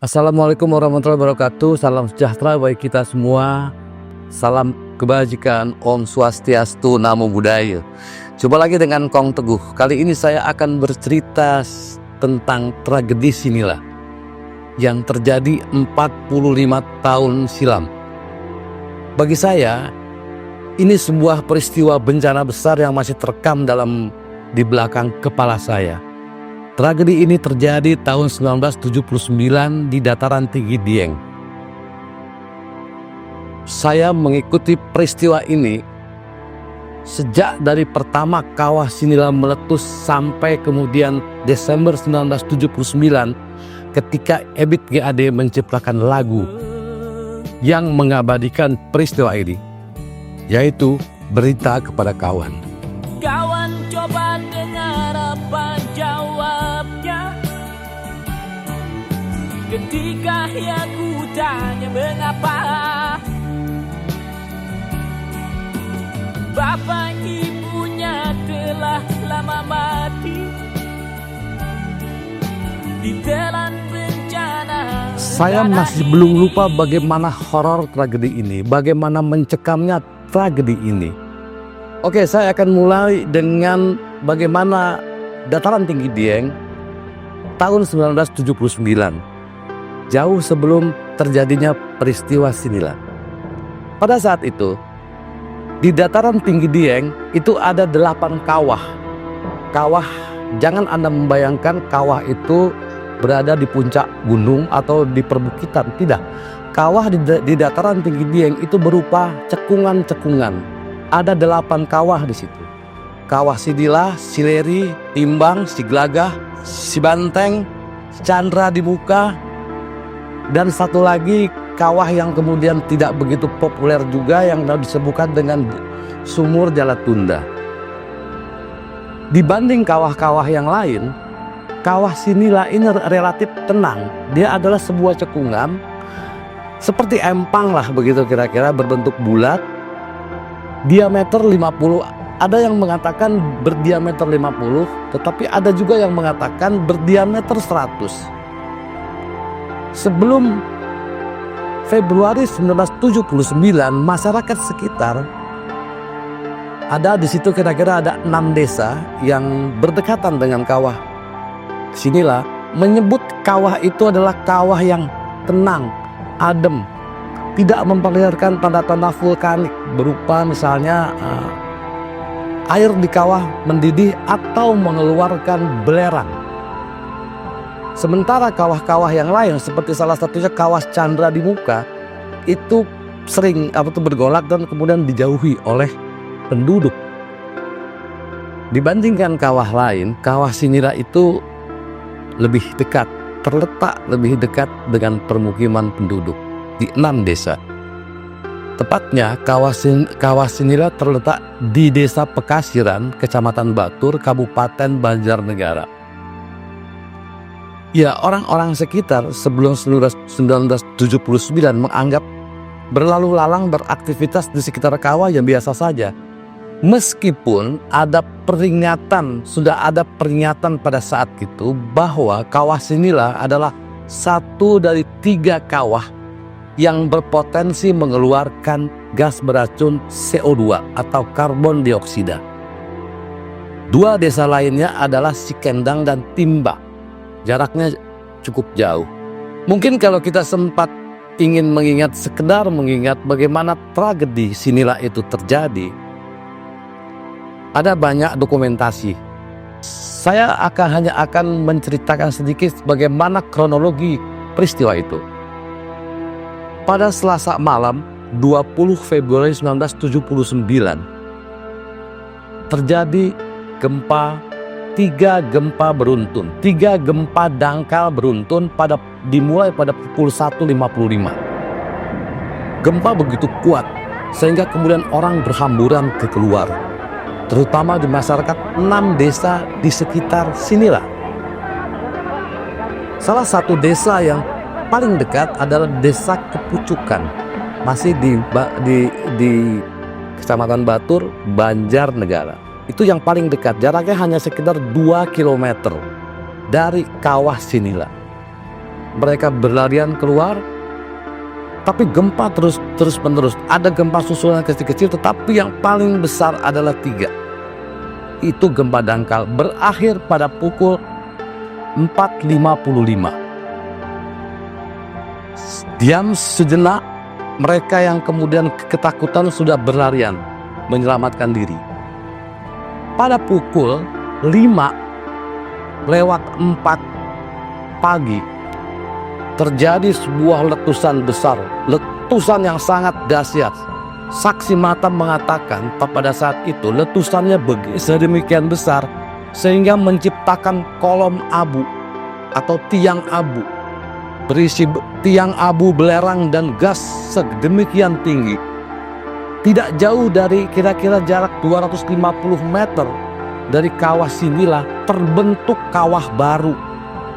Assalamualaikum warahmatullahi wabarakatuh. Salam sejahtera bagi kita semua. Salam kebajikan. Om Swastiastu, Namo Buddhaya. Coba lagi dengan Kong Teguh. Kali ini saya akan bercerita tentang tragedi Sinila yang terjadi 45 tahun silam. Bagi saya, ini sebuah peristiwa bencana besar yang masih terekam di belakang kepala saya. Tragedi ini terjadi tahun 1979 di dataran tinggi Dieng. Saya mengikuti peristiwa ini sejak dari pertama kawah Sinila meletus sampai kemudian Desember 1979 ketika Ebit GAD menciptakan lagu yang mengabadikan peristiwa ini, yaitu Berita Kepada Kawan. Kawan, coba dengar apa jawabnya ketika aku tanya mengapa bapak ibunya telah lama mati ditelan bencana. Saya masih belum lupa bagaimana horor tragedi ini, bagaimana mencekamnya tragedi ini. Oke, saya akan mulai dengan bagaimana dataran tinggi Dieng tahun 1979, jauh sebelum terjadinya peristiwa Sinila. Pada saat itu, di dataran tinggi Dieng itu ada 8 kawah. Kawah, jangan Anda membayangkan kawah itu berada di puncak gunung atau di perbukitan, tidak. Kawah di dataran tinggi Dieng itu berupa cekungan-cekungan. Ada 8 kawah di situ. Kawah Sinila, Sileri, Timbang, Siglagah, Sibanteng, Chandra di Muka, dan satu lagi kawah yang kemudian tidak begitu populer juga yang disebutkan dengan Sumur Jalatunda. Dibanding kawah-kawah yang lain, kawah Sinila ini relatif tenang. Dia adalah sebuah cekungan seperti empang lah begitu kira-kira, berbentuk bulat, diameter 50. Ada yang mengatakan berdiameter 50, tetapi ada juga yang mengatakan berdiameter 100. Sebelum Februari 1979, masyarakat sekitar ada di situ kira-kira ada 6 desa yang berdekatan dengan kawah Sinila menyebut kawah itu adalah kawah yang tenang, adem, tidak memperlihatkan tanda-tanda vulkanik berupa misalnya air di kawah mendidih atau mengeluarkan belerang. Sementara kawah-kawah yang lain seperti salah satunya kawah Chandra di Muka itu sering bergolak dan kemudian dijauhi oleh penduduk. Dibandingkan kawah lain, kawah Sinila itu lebih dekat, terletak lebih dekat dengan permukiman penduduk di 6 desa. Tepatnya kawah Sinila terletak di Desa Pekasiran, Kecamatan Batur, Kabupaten Banjarnegara. Ya, orang-orang sekitar sebelum 1979 menganggap berlalu lalang beraktivitas di sekitar kawah yang biasa saja. Meskipun sudah ada peringatan pada saat itu bahwa kawah Sinila adalah satu dari 3 kawah yang berpotensi mengeluarkan gas beracun CO2 atau karbon dioksida. 2 desa lainnya adalah Sikendang dan Timba. Jaraknya cukup jauh. Mungkin kalau kita sempat ingin sekedar mengingat bagaimana tragedi Sinila itu terjadi, ada banyak dokumentasi. Saya hanya akan menceritakan sedikit bagaimana kronologi peristiwa itu. Pada Selasa malam 20 Februari 1979 terjadi tiga gempa beruntun, 3 gempa dangkal beruntun dimulai pada pukul 1.55. Gempa begitu kuat sehingga kemudian orang berhamburan keluar, terutama di masyarakat 6 desa di sekitar Sinila. Salah satu desa yang paling dekat adalah Desa Kepucukan, masih di Kecamatan Batur, Banjarnegara. Itu yang paling dekat, jaraknya hanya sekitar 2 km dari kawah Sinila. mereka berlarian keluar, tapi gempa terus menerus. Ada gempa susulan kecil-kecil, tetapi yang paling besar adalah 3. Itu gempa dangkal, berakhir pada pukul 4.55. Diam sejenak, mereka yang kemudian ketakutan sudah berlarian menyelamatkan diri. Pada pukul 5:04 pagi terjadi sebuah letusan besar, letusan yang sangat dahsyat. Saksi mata mengatakan pada saat itu letusannya sedemikian besar sehingga menciptakan kolom abu atau tiang abu, berisi tiang abu belerang dan gas sedemikian tinggi. Tidak jauh dari kira-kira jarak 250 meter dari kawah Sinila terbentuk kawah baru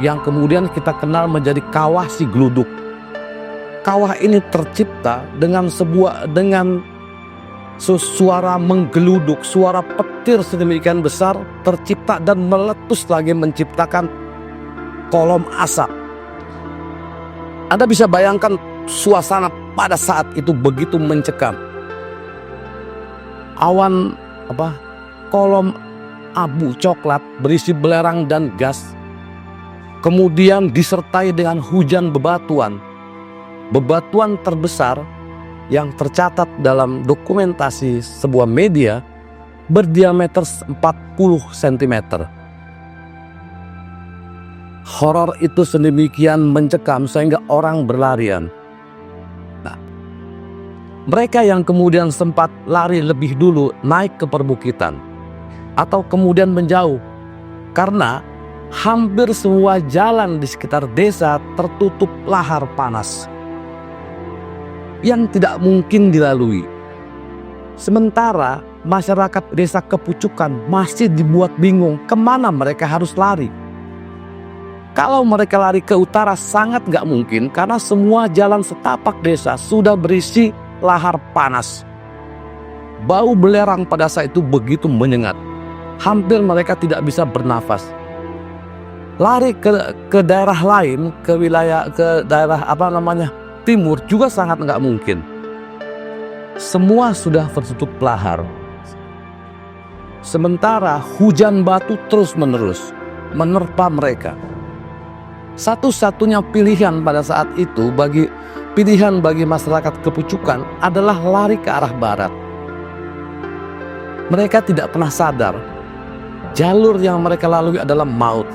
yang kemudian kita kenal menjadi kawah Sigluduk. Kawah ini tercipta dengan suara menggeluduk, suara petir sedemikian besar tercipta dan meletus lagi menciptakan kolom asap. Anda bisa bayangkan suasana pada saat itu begitu mencekam. Awan kolom abu coklat berisi belerang dan gas, kemudian disertai dengan hujan bebatuan terbesar yang tercatat dalam dokumentasi sebuah media berdiameter 40 cm. Horor itu sedemikian mencekam sehingga orang berlarian. Nah, mereka yang kemudian sempat lari lebih dulu naik ke perbukitan atau kemudian menjauh karena hampir semua jalan di sekitar desa tertutup lahar panas yang tidak mungkin dilalui. Sementara masyarakat desa Kepucukan masih dibuat bingung kemana mereka harus lari. Kalau mereka lari ke utara sangat gak mungkin karena semua jalan setapak desa sudah berisi lahar panas. Bau belerang pada saat itu begitu menyengat, hampir mereka tidak bisa bernafas. Lari ke daerah lain, ke daerah timur juga sangat nggak mungkin. Semua sudah tertutup lahar. Sementara hujan batu terus menerus menerpa mereka. Satu-satunya pilihan pada saat itu bagi masyarakat Kepucukan adalah lari ke arah barat. Mereka tidak pernah sadar jalur yang mereka lalui adalah maut.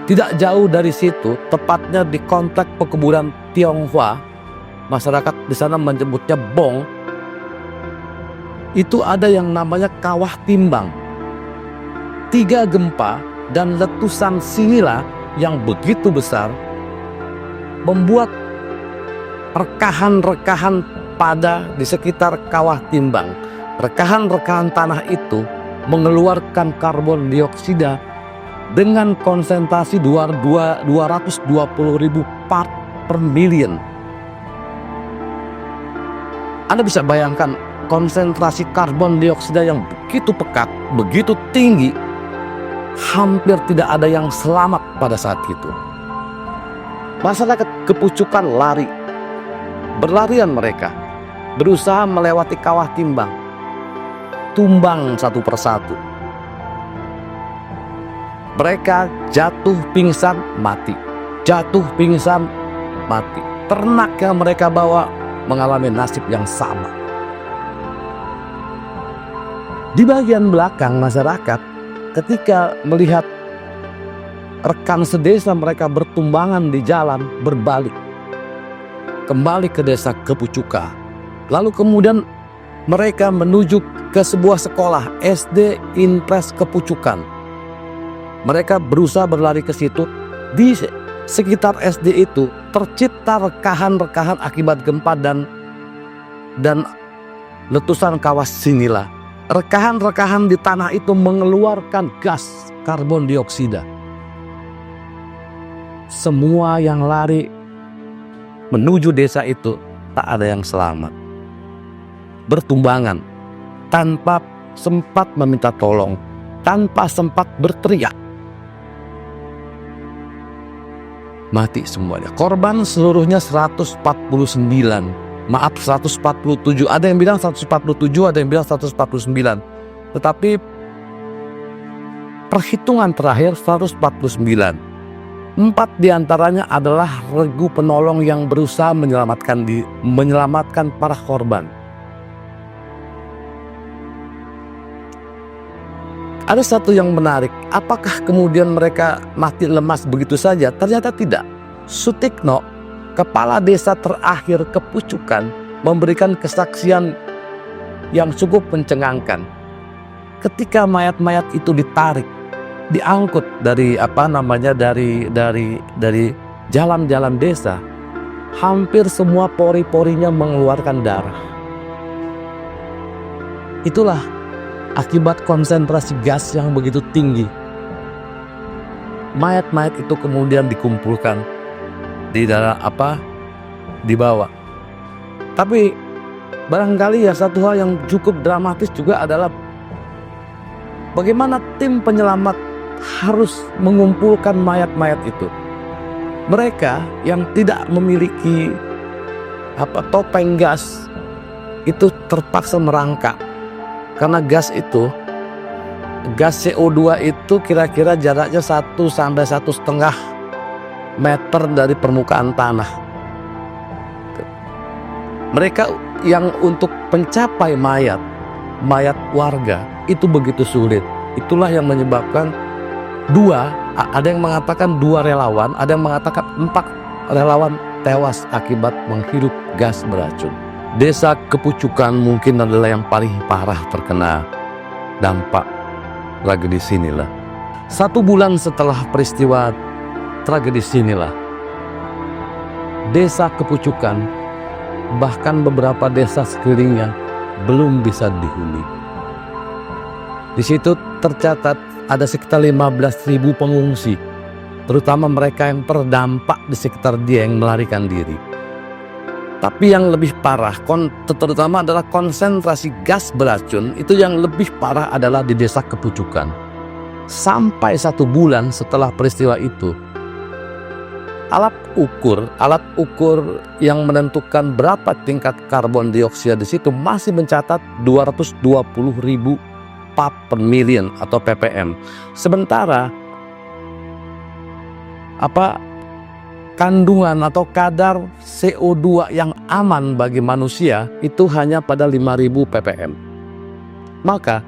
Tidak jauh dari situ, tepatnya di komplek perkebunan Tionghoa, masyarakat di sana menyebutnya Bong, itu ada yang namanya Kawah Timbang. 3 gempa dan letusan Sinila yang begitu besar membuat rekahan-rekahan pada di sekitar Kawah Timbang. Rekahan-rekahan tanah itu mengeluarkan karbon dioksida dengan konsentrasi 220.000 part per million. Anda bisa bayangkan konsentrasi karbon dioksida yang begitu pekat, begitu tinggi, hampir tidak ada yang selamat pada saat itu. Masyarakat Kepucukan berlarian mereka, berusaha melewati Kawah Timbang, tumbang satu persatu. Mereka jatuh pingsan mati, Ternak yang mereka bawa mengalami nasib yang sama. Di bagian belakang masyarakat, ketika melihat rekan sedesa mereka bertumbangan di jalan, berbalik kembali ke desa Kepucuka. Lalu kemudian mereka menuju ke sebuah sekolah SD Impres Kepucukan. Mereka berusaha berlari ke situ. Di sekitar SD itu tercipta rekahan-rekahan akibat gempa dan letusan Kawah Sinila. Rekahan-rekahan di tanah itu mengeluarkan gas karbon dioksida. Semua yang lari menuju desa itu tak ada yang selamat. Bertumbangan tanpa sempat meminta tolong, tanpa sempat berteriak. mati semuanya. Korban seluruhnya 149. Maaf, 147. Ada yang bilang 147, ada yang bilang 149. Tetapi perhitungan terakhir 149. 4 diantaranya adalah regu penolong yang berusaha menyelamatkan para korban. Ada satu yang menarik, apakah kemudian mereka mati lemas begitu saja? Ternyata tidak. Sutikno, kepala desa terakhir Kepucukan, memberikan kesaksian yang cukup mencengangkan. Ketika mayat-mayat itu ditarik, diangkut dari jalan-jalan desa, hampir semua pori-porinya mengeluarkan darah. Itulah akibat konsentrasi gas yang begitu tinggi. Mayat-mayat itu kemudian dikumpulkan dibawa. Tapi barangkali satu hal yang cukup dramatis juga adalah bagaimana tim penyelamat harus mengumpulkan mayat-mayat itu. Mereka yang tidak memiliki topeng gas itu terpaksa merangkak. Karena gas CO2 itu kira-kira jaraknya 1 sampai 1,5 meter dari permukaan tanah. Mereka yang untuk mencapai mayat warga itu begitu sulit. Itulah yang menyebabkan ada yang mengatakan 2 relawan, ada yang mengatakan 4 relawan tewas akibat menghirup gas beracun. Desa Kepucukan mungkin adalah yang paling parah terkena dampak tragedi Sinilah. 1 bulan setelah peristiwa tragedi Sinilah, desa Kepucukan bahkan beberapa desa sekelilingnya belum bisa dihuni. Di situ tercatat ada sekitar 15.000 pengungsi, terutama mereka yang terdampak di sekitar dia yang melarikan diri. Tapi yang lebih parah, terutama adalah konsentrasi gas beracun, itu yang lebih parah adalah di desa Kepucukan. Sampai 1 bulan setelah peristiwa itu, alat ukur yang menentukan berapa tingkat karbon dioksida di situ masih mencatat 220.000 part per million atau ppm. Sementara kandungan atau kadar CO2 yang aman bagi manusia itu hanya pada 5.000 ppm. Maka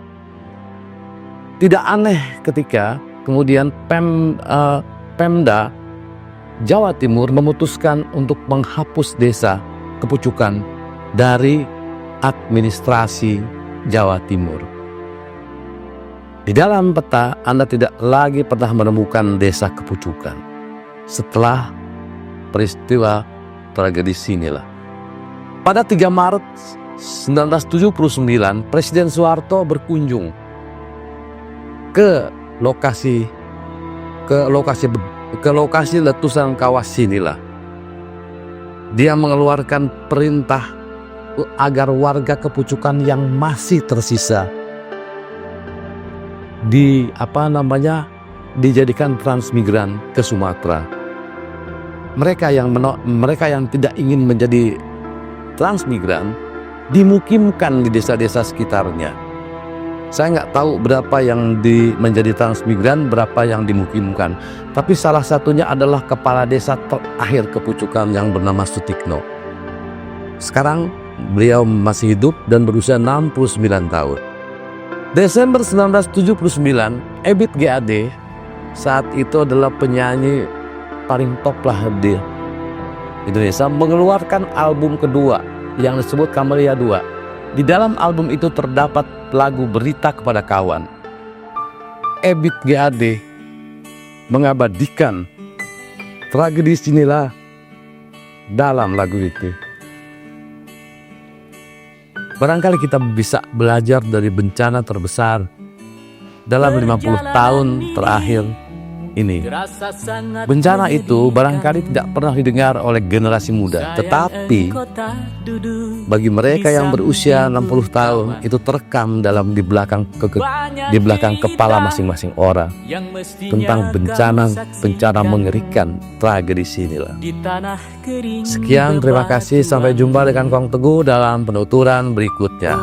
tidak aneh ketika kemudian Pemda Jawa Timur memutuskan untuk menghapus desa Kepucukan dari administrasi Jawa Timur. Di dalam peta Anda tidak lagi pernah menemukan desa Kepucukan setelah peristiwa tragedi Sinilah. Pada 3 Maret 1979, Presiden Soeharto berkunjung ke lokasi letusan kawah Sinilah. Dia mengeluarkan perintah agar warga Kepucukan yang masih tersisa dijadikan transmigran ke Sumatera. Mereka yang tidak ingin menjadi transmigran dimukimkan di desa-desa sekitarnya. Saya nggak tahu berapa yang menjadi transmigran, berapa yang dimukimkan. Tapi salah satunya adalah kepala desa terakhir Kepucukan yang bernama Sutikno. Sekarang beliau masih hidup dan berusia 69 tahun. Desember 1979, Ebit GAD saat itu adalah penyanyi paling top lah di Indonesia, mengeluarkan album kedua yang disebut Kamelia 2. Di dalam album itu terdapat lagu Berita Kepada Kawan. Ebit GAD mengabadikan tragedi Sinilah dalam lagu itu. Barangkali kita bisa belajar dari bencana terbesar dalam 50 tahun terakhir ini. Terasa sangat Bencana itu mengerikan barangkali tidak pernah didengar oleh generasi muda, saya tetapi engkau tak duduk bagi mereka di yang berusia samping 60 tahun kawan. itu terekam di belakang Banyak di belakang kepala cerita masing-masing orang yang mestinya tentang kau bencana saksikan mengerikan tragedi sinilah. di tanah kering. Sekian, terima kasih, sampai jumpa dengan Kong Teguh dalam penuturan berikutnya.